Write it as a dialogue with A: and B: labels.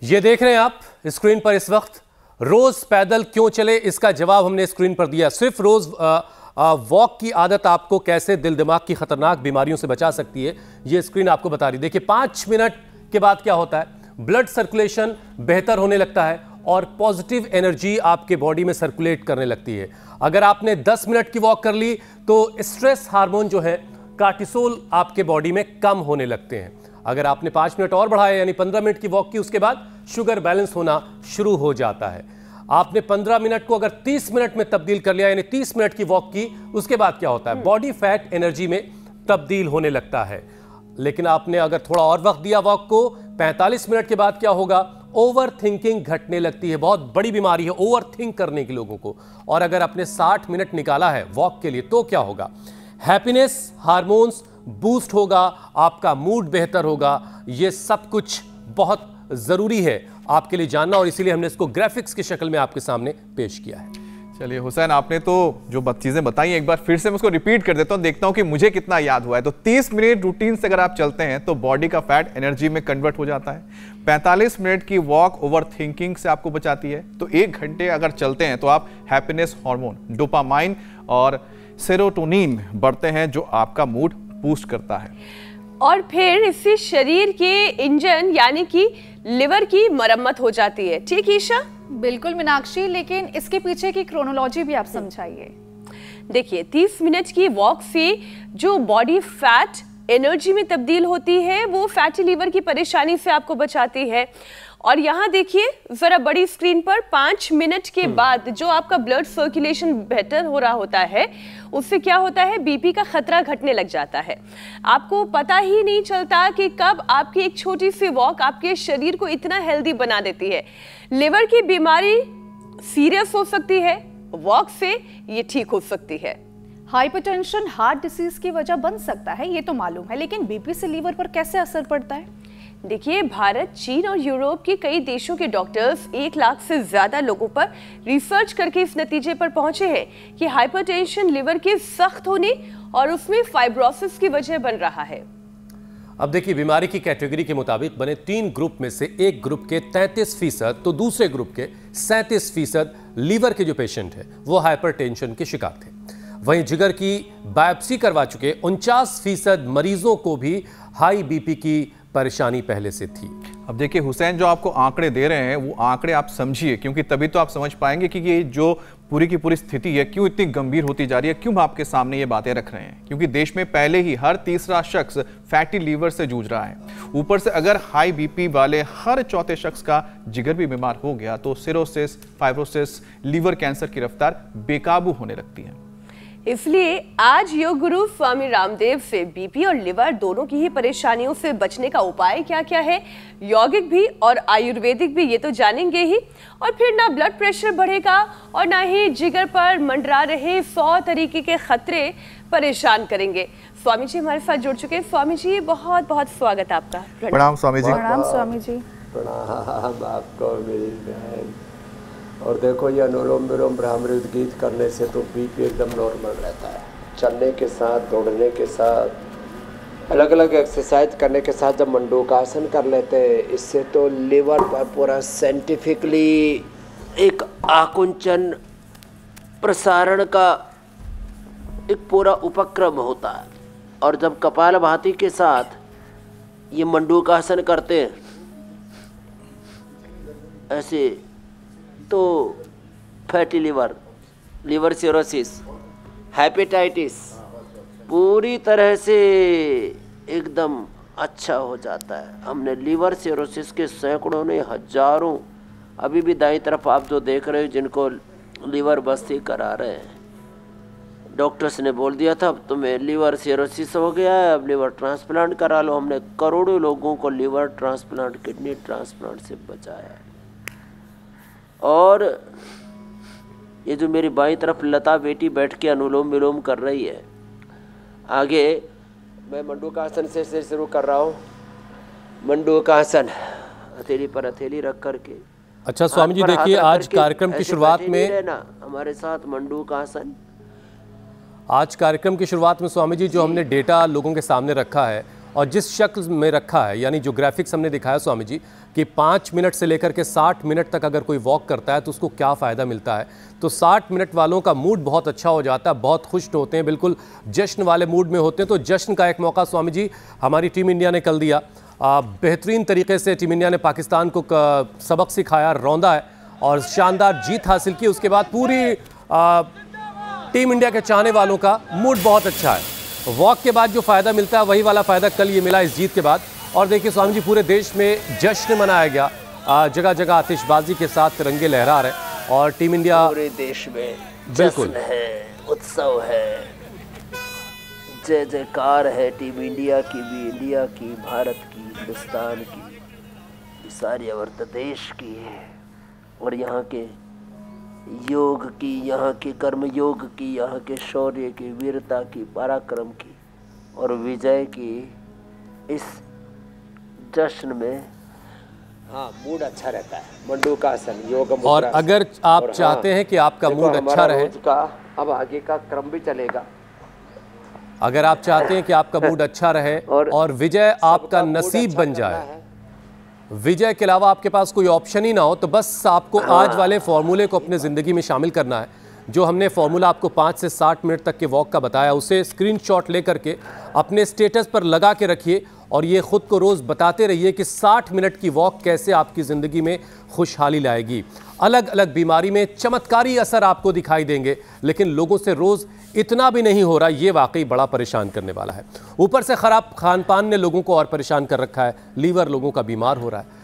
A: ये देख रहे हैं आप स्क्रीन पर इस वक्त, रोज पैदल क्यों चले, इसका जवाब हमने स्क्रीन पर दिया। सिर्फ रोज वॉक की आदत आपको कैसे दिल दिमाग की खतरनाक बीमारियों से बचा सकती है, ये स्क्रीन आपको बता रही। देखिए 5 मिनट के बाद क्या होता है, ब्लड सर्कुलेशन बेहतर होने लगता है और पॉजिटिव एनर्जी आपके बॉडी में सर्कुलेट करने लगती है। अगर आपने 10 मिनट की वॉक कर ली तो स्ट्रेस हार्मोन जो है कार्टिसोल आपके बॉडी में कम होने लगते हैं। अगर आपने 5 मिनट और बढ़ाए यानी 15 मिनट की वॉक की, उसके बाद शुगर बैलेंस होना शुरू हो जाता है। आपने 15 मिनट को अगर 30 मिनट में तब्दील कर लिया यानी 30 मिनट की वॉक की, उसके बाद क्या होता है, बॉडी फैट एनर्जी में तब्दील होने लगता है। लेकिन आपने अगर थोड़ा और वक्त दिया वॉक को, 45 मिनट के बाद क्या होगा, ओवर थिंकिंग घटने लगती है। बहुत बड़ी बीमारी है ओवर थिंक करने के लोगों को। और अगर आपने 60 मिनट निकाला है वॉक के लिए तो क्या होगा, हैप्पीनेस हार्मोन्स बूस्ट होगा, आपका मूड बेहतर होगा। ये सब कुछ बहुत जरूरी है आपके लिए जानना और इसीलिए हमने इसको ग्राफिक्स की शक्ल में आपके सामने पेश किया है।
B: चलिए हुसैन, आपने तो जो चीजें बताई एक बार फिर से मैं उसको रिपीट कर देता हूं, देखता हूं कि मुझे कितना याद हुआ है। तो 30 मिनट रूटीन से अगर आप चलते हैं तो बॉडी का फैट एनर्जी में कन्वर्ट हो जाता है। 45 मिनट की वॉक ओवर थिंकिंग से आपको बचाती है। तो 1 घंटे अगर चलते हैं तो आप हैप्पीनेस हार्मोन, डोपामाइन और सेरोटोनिन बढ़ते हैं जो आपका मूड बूस्ट करता है।
C: और फिर इससे शरीर के इंजन यानी कि लिवर की मरम्मत हो जाती है। ठीक ईशा?
D: बिल्कुल मीनाक्षी, लेकिन इसके पीछे की क्रोनोलॉजी भी आप समझाइए।
C: देखिए 30 मिनट की वॉक से जो बॉडी फैट एनर्जी में तब्दील होती है वो फैटी लीवर की परेशानी से आपको बचाती है। और यहाँ देखिए जरा बड़ी स्क्रीन पर 5 मिनट के बाद जो आपका ब्लड सर्कुलेशन बेहतर हो रहा होता है, उससे क्या होता है, बीपी का खतरा घटने लग जाता है। आपको पता ही नहीं चलता कि कब आपकी एक छोटी सी वॉक आपके शरीर को इतना हेल्दी बना देती है। लिवर की बीमारी सीरियस हो सकती है, वॉक से ये ठीक हो सकती है।
D: हाइपरटेंशन हार्ट डिसीज की वजह बन सकता है, ये तो मालूम है, लेकिन बीपी से लीवर पर कैसे असर पड़ता है?
C: देखिए भारत, चीन और यूरोप के कई देशों के डॉक्टर्स 1 लाख से ज्यादा लोगों पर रिसर्च करके इस नतीजे पर पहुंचे हैं कि हाइपरटेंशन लिवर के सख्त होने और उसमें फाइब्रोसिस की वजह बन रहा है।
A: अब देखिए बीमारी की कैटेगरी के मुताबिक बने 3 ग्रुप में से एक ग्रुप के 33% तो दूसरे ग्रुप के 37% लीवर के जो पेशेंट हैं वो हाइपरटेंशन के शिकार थे। वहीं जिगर की बायोप्सी करवा चुके 49% मरीजों को भी हाई बीपी की परेशानी पहले से थी।
B: अब देखिए हुसैन, जो आपको आंकड़े दे रहे हैं वो आंकड़े आप समझिए, क्योंकि तभी तो आप समझ पाएंगे कि ये जो पूरी की पूरी स्थिति है क्यों इतनी गंभीर होती जा रही है, क्यों आपके सामने ये बातें रख रहे हैं। क्योंकि देश में पहले ही हर तीसरा शख्स फैटी लीवर से जूझ रहा है। ऊपर से अगर हाई बीपी वाले हर चौथे शख्स का जिगर भी बीमार हो गया तो सिरोसिस, फाइब्रोसिस, लीवर कैंसर की रफ्तार बेकाबू होने लगती है।
C: इसलिए आज योग गुरु स्वामी रामदेव से बीपी और लिवर दोनों की ही परेशानियों से बचने का उपाय क्या क्या है, यौगिक भी और आयुर्वेदिक भी, ये तो जानेंगे ही। और फिर ना ब्लड प्रेशर बढ़ेगा और ना ही जिगर पर मंडरा रहे 100 तरीके के खतरे परेशान करेंगे। स्वामी जी हमारे साथ जुड़ चुके हैं। स्वामी जी बहुत बहुत स्वागत आपका।
B: प्रणाम स्वामी जी।
D: प्रणाम स्वामी जी।
E: प्रणाम आपको मेरी बहन। और देखो ये अनुलोम विलोम भ्रामरी गीत करने से तो बीपी एकदम नॉर्मल रहता है। चलने के साथ, दौड़ने के साथ, अलग अलग एक्सरसाइज करने के साथ जब मंडूकासन कर लेते हैं, इससे तो लिवर पर पूरा साइंटिफिकली एक आकुंचन प्रसारण का एक पूरा उपक्रम होता है। और जब कपालभाति के साथ ये मंडूकासन करते हैं ऐसे, तो fatty liver, liver cirrhosis, hepatitis पूरी तरह से एकदम अच्छा हो जाता है। हमने लिवर सिरोसिस के सैकड़ों ने, हजारों, अभी भी दाईं तरफ आप जो देख रहे हो जिनको लिवर बस्ती करा रहे हैं, डॉक्टर्स ने बोल दिया था अब तुम्हें लिवर सिरोसिस हो गया है, अब लिवर ट्रांसप्लांट करा लो। हमने करोड़ों लोगों को लिवर ट्रांसप्लांट, किडनी ट्रांसप्लांट से बचाया है। और ये जो मेरी बाईं तरफ लता बेटी बैठ के अनुलोम विलोम कर रही है, आगे मैं मंडूकासन से शुरू कर रहा हूँ। मंडूकासन, हथेली पर हथेली रख करके।
A: अच्छा स्वामी जी, देखिए आज कार्यक्रम की शुरुआत में
E: ना हमारे साथ मंडूकासन।
A: आज कार्यक्रम की शुरुआत में स्वामी जी जो हमने डेटा लोगों के सामने रखा है और जिस शक्ल में रखा है, यानी जो ग्राफिक्स हमने दिखाया स्वामी जी कि 5 मिनट से लेकर के 60 मिनट तक अगर कोई वॉक करता है तो उसको क्या फ़ायदा मिलता है, तो 60 मिनट वालों का मूड बहुत अच्छा हो जाता है, बहुत खुश होते हैं, बिल्कुल जश्न वाले मूड में होते हैं। तो जश्न का एक मौका स्वामी जी हमारी टीम इंडिया ने कल दिया। बेहतरीन तरीके से टीम इंडिया ने पाकिस्तान को सबक सिखाया, रौंदा है और शानदार जीत हासिल की। उसके बाद पूरी टीम इंडिया के चाहने वालों का मूड बहुत अच्छा है। वॉक के बाद जो फ़ायदा मिलता है वही वाला फ़ायदा कल ये मिला इस जीत के बाद। और देखिए स्वामी जी, पूरे देश में जश्न मनाया गया, जगह जगह आतिशबाजी के साथ तिरंगे लहरा रहे और टीम इंडिया
E: पूरे देश में
A: बिल्कुल
E: जश्न है, उत्सव है, जय जयकार है टीम इंडिया की भी, इंडिया की, भारत की, हिंदुस्तान की, सारी अवर्त देश की है। और यहाँ के योग की, यहाँ के कर्म योग की, यहाँ के शौर्य की, वीरता की, पराक्रम की और विजय की इस जश्न में मूड अच्छा रहता है। मंडूकासन, योग मुद्रा।
A: और अगर आप चाहते हैं कि आपका मूड अच्छा रहे,
E: अब आगे का क्रम भी चलेगा।
A: अगर आप चाहते हैं कि आपका मूड अच्छा रहे और विजय आपका नसीब बन जाए, विजय के अलावा आपके पास कोई ऑप्शन ही ना हो, तो बस आपको आज वाले फॉर्मूले को अपने ज़िंदगी में शामिल करना है। जो हमने फॉर्मूला आपको 5 से 60 मिनट तक के वॉक का बताया, उसे स्क्रीनशॉट लेकर के अपने स्टेटस पर लगा के रखिए और ये ख़ुद को रोज़ बताते रहिए कि 60 मिनट की वॉक कैसे आपकी ज़िंदगी में खुशहाली लाएगी। अलग अलग बीमारी में चमत्कारी असर आपको दिखाई देंगे, लेकिन लोगों से रोज़ इतना भी नहीं हो रहा, ये वाकई बड़ा परेशान करने वाला है। ऊपर से ख़राब खान पान ने लोगों को और परेशान कर रखा है, लीवर लोगों का बीमार हो रहा है।